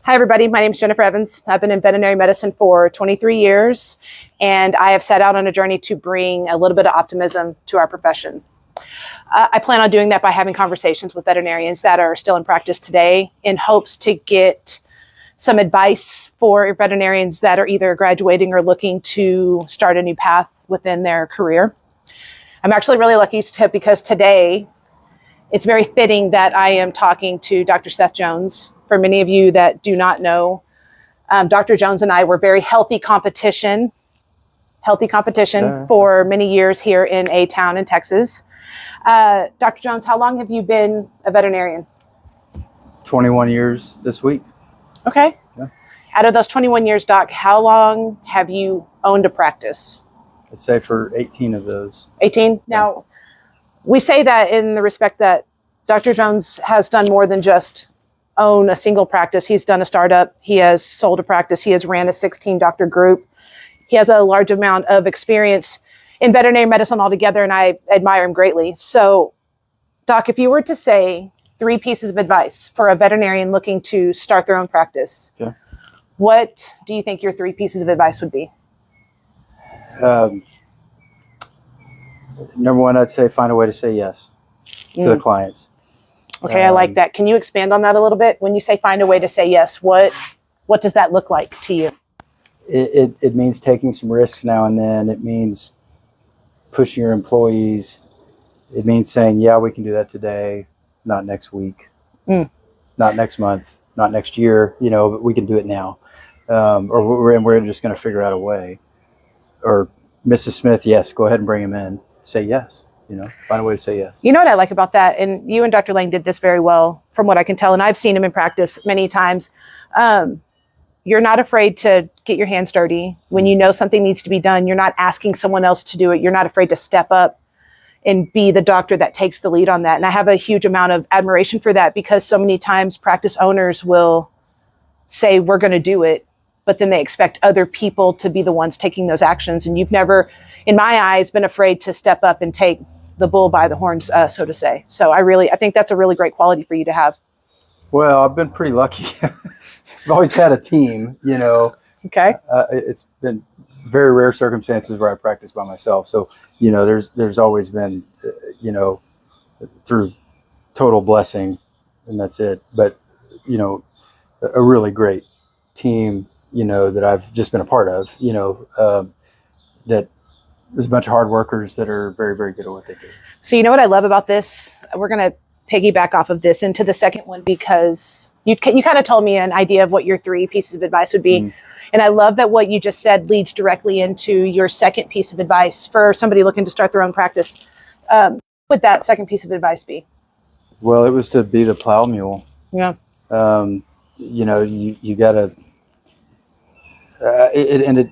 Hi, everybody. My name is Jennifer Evans. I've been in veterinary medicine for 23 years, and I have set out on a journey to bring a little bit of optimism to our profession. I plan on doing that by having conversations with veterinarians that are still in practice today in hopes to get some advice for veterinarians that are either graduating or looking to start a new path within their career. I'm actually really lucky because today it's very fitting that I am talking to Dr. Seth Jones. For many of you that do not know, Dr. Jones and I were very healthy competition for many years here in a town in Texas. Dr. Jones, how long have you been a veterinarian? 21 years this week. Okay. Yeah. Out of those 21 years, Doc, how long have you owned a practice? I'd say for 18 of those. 18? Yeah. Now, we say that in the respect that Dr. Jones has done more than just own a single practice. He's done a startup. He has sold a practice. He has ran a 16-doctor group. He has a large amount of experience in veterinary medicine altogether, and I admire him greatly. So, Doc, if you were to say 3 pieces of advice for a veterinarian looking to start their own practice, what do you think your 3 pieces of advice would be? Number one, I'd say find a way to say yes to the clients. Okay, I like that. Can you expand on that a little bit? When you say find a way to say yes, what does that look like to you? It means taking some risks now and then. It means pushing your employees. It means saying, yeah, we can do that today, not next week, not next month, not next year, but we can do it now. Or we're just going to figure out a way. Or Mrs. Smith, yes, go ahead and bring him in. Say yes. Find a way to say yes. You know what I like about that, and you and Dr. Lang did this very well from what I can tell, and I've seen him in practice many times. You're not afraid to get your hands dirty. When you know something needs to be done, you're not asking someone else to do it. You're not afraid to step up and be the doctor that takes the lead on that. And I have a huge amount of admiration for that because so many times practice owners will say, we're going to do it, but then they expect other people to be the ones taking those actions. And you've never, in my eyes, been afraid to step up and take the bull by the horns, so to say. So I think that's a really great quality for you to have. Well, I've been pretty lucky. I've always had a team, Okay. It's been very rare circumstances where I practice by myself. So, there's always been, through total blessing, and that's it. But, a really great team, that I've just been a part of, that there's a bunch of hard workers that are very, very good at what they do. So you know what I love about this? We're going to piggyback off of this into the second one because you kind of told me an idea of what your 3 pieces of advice would be. And I love that what you just said leads directly into your second piece of advice for somebody looking to start their own practice. What would that second piece of advice be? Well, it was to be the plow mule. Yeah. You got to, it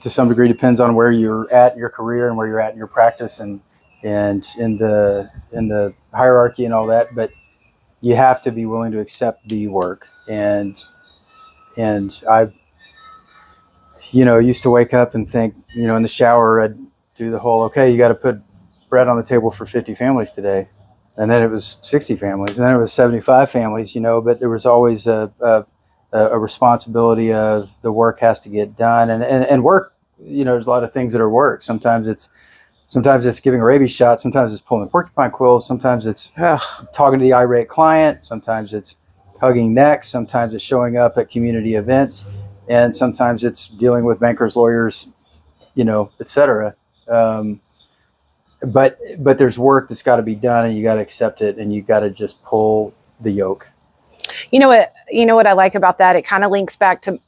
to some degree depends on where you're at in your career and where you're at in your practice and in the hierarchy and all that, but you have to be willing to accept the work. And I used to wake up and think, in the shower, I'd do the whole, okay, you got to put bread on the table for 50 families today. And then it was 60 families, and then it was 75 families, but there was always a responsibility of the work has to get done. And work, there's a lot of things that are work. Sometimes it's giving a rabies shot. Sometimes it's pulling porcupine quills. Sometimes it's talking to the irate client. Sometimes it's hugging necks. Sometimes it's showing up at community events. And sometimes it's dealing with bankers, lawyers, et cetera. But there's work that's got to be done, and you got to accept it, and you got to just pull the yoke. You know what I like about that? It kind of links back to,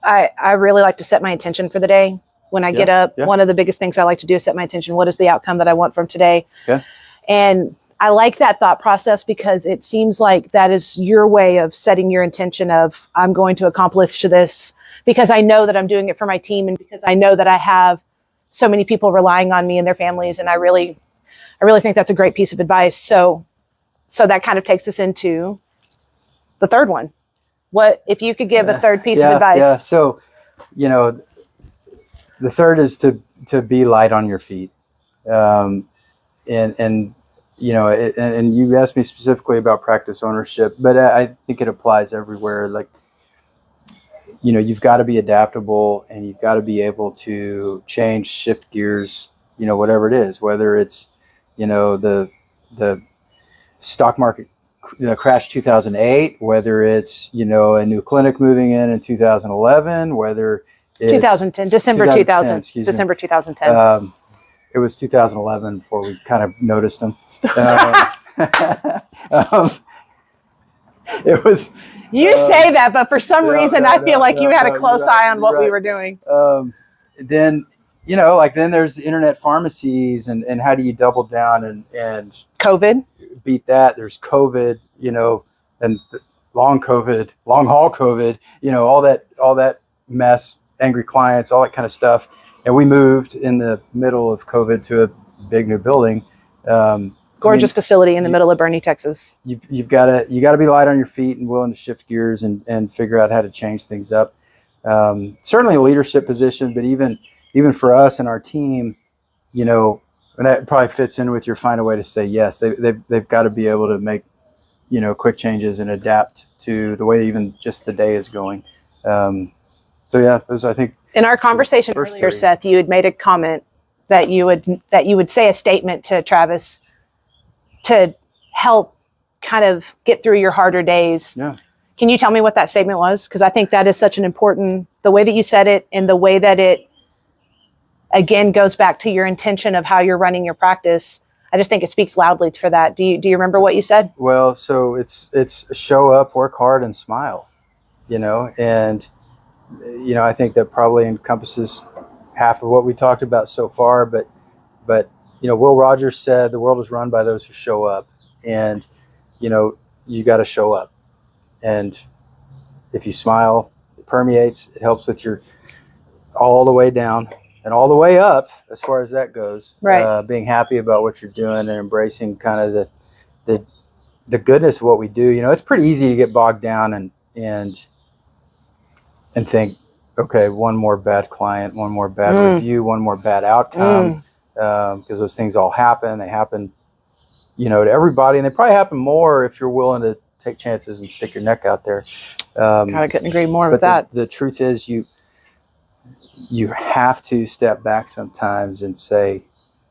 I really like to set my intention for the day. When I get up, one of the biggest things I like to do is set my intention. What is the outcome that I want from today? Okay. And I like that thought process because it seems like that is your way of setting your intention of, I'm going to accomplish this because I know that I'm doing it for my team and because I know that I have so many people relying on me and their families. And I really think that's a great piece of advice. So that kind of takes us into the third one. What if you could give a third piece of advice? Yeah. So, the third is to be light on your feet. And and you asked me specifically about practice ownership, but I think it applies everywhere. Like, you've got to be adaptable, and you've got to be able to change, shift gears, whatever it is, whether it's, the stock market crash 2008, whether it's, a new clinic moving in 2011, whether it's 2010, December 2010. It was 2011 before we kind of noticed them. It was. You say that, but for some reason, I feel like you had a close eye on what we were doing. Then, then there's the internet pharmacies, and how do you double down and COVID, beat that? There's COVID, and long haul COVID, all that mess, angry clients, all that kind of stuff. And we moved in the middle of COVID to a big new building. Gorgeous facility in the middle of Bernie, Texas. You've got to be light on your feet and willing to shift gears and figure out how to change things up. Certainly a leadership position, but even for us and our team, and that probably fits in with your find a way to say yes. They've got to be able to make quick changes and adapt to the way even just the day is going. So yeah, those, I think. In our conversation earlier, Seth, you had made a comment that you would say a statement to Travis to help kind of get through your harder days. Yeah. Can you tell me what that statement was? Because I think that is such an important, the way that you said it and the way that it, again, goes back to your intention of how you're running your practice. I just think it speaks loudly for that. Do you remember what you said? Well, so it's show up, work hard, and smile, and, I think that probably encompasses half of what we talked about so far, but Will Rogers said the world is run by those who show up, and, you got to show up. And if you smile, it permeates, it helps with your all the way down and all the way up, as far as that goes. Right. Being happy about what you're doing and embracing kind of the goodness of what we do. It's pretty easy to get bogged down and think, okay, one more bad client, one more bad review, one more bad outcome, because those things all happen. They happen, to everybody, and they probably happen more if you're willing to take chances and stick your neck out there. I couldn't agree more with that. The truth is, you have to step back sometimes and say,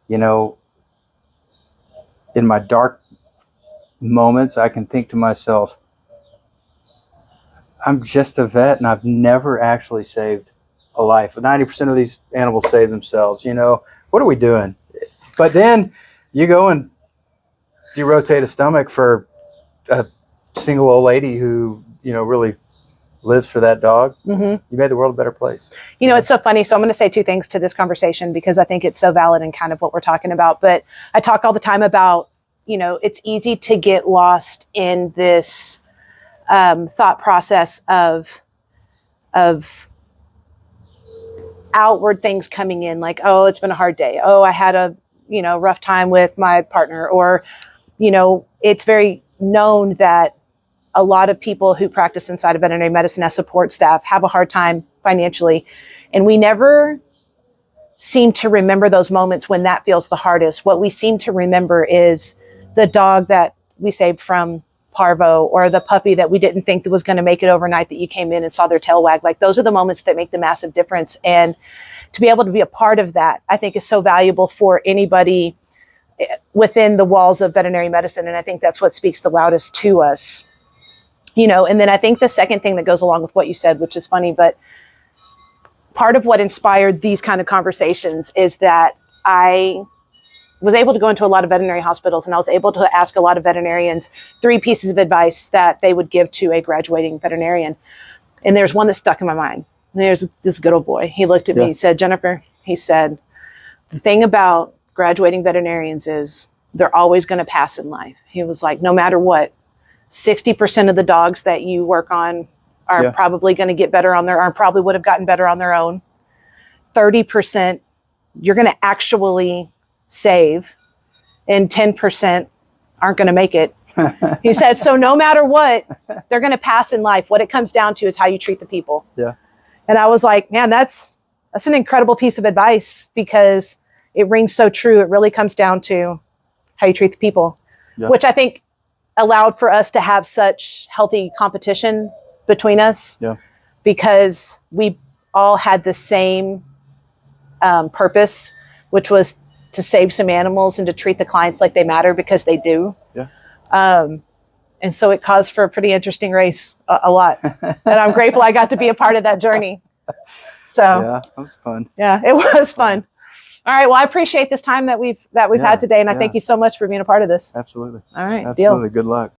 in my dark moments, I can think to myself, I'm just a vet and I've never actually saved a life. 90% of these animals save themselves. What are we doing? But then you go and derotate a stomach for a single old lady who, really lives for that dog. You made the world a better place. It's so funny. So I'm going to say two things to this conversation because I think it's so valid and kind of what we're talking about. But I talk all the time about, it's easy to get lost in this thought process of outward things coming in, like, oh, it's been a hard day. Oh, I had a, rough time with my partner. Or, it's very known that a lot of people who practice inside of veterinary medicine as support staff have a hard time financially. And we never seem to remember those moments when that feels the hardest. What we seem to remember is the dog that we saved from parvo, or the puppy that we didn't think that was going to make it overnight that you came in and saw their tail wag. Like, those are the moments that make the massive difference. And to be able to be a part of that, I think, is so valuable for anybody within the walls of veterinary medicine. And I think that's what speaks the loudest to us. And then I think the second thing that goes along with what you said, which is funny, but part of what inspired these kind of conversations is that I was able to go into a lot of veterinary hospitals, and I was able to ask a lot of veterinarians 3 pieces of advice that they would give to a graduating veterinarian. And there's one that stuck in my mind. There's this good old boy. He looked at me, he said, Jennifer, he said, the thing about graduating veterinarians is they're always going to pass in life. He was like, no matter what, 60% of the dogs that you work on are probably going to get better on their own, probably would have gotten better on their own. 30% you're going to actually save, and 10% aren't going to make it. He said, so no matter what, they're going to pass in life. What it comes down to is how you treat the people. Yeah. And I was like, man, that's an incredible piece of advice, because it rings so true. It really comes down to how you treat the people, which I think allowed for us to have such healthy competition between us because we all had the same purpose, which was to save some animals and to treat the clients like they matter, because they do. And so it caused for a pretty interesting race, a lot. And I'm grateful I got to be a part of that journey. So yeah, that was fun. Yeah, it was fun. All right. Well, I appreciate this time that we've had today, and I thank you so much for being a part of this. Absolutely. All right. Absolutely. Deal. Good luck.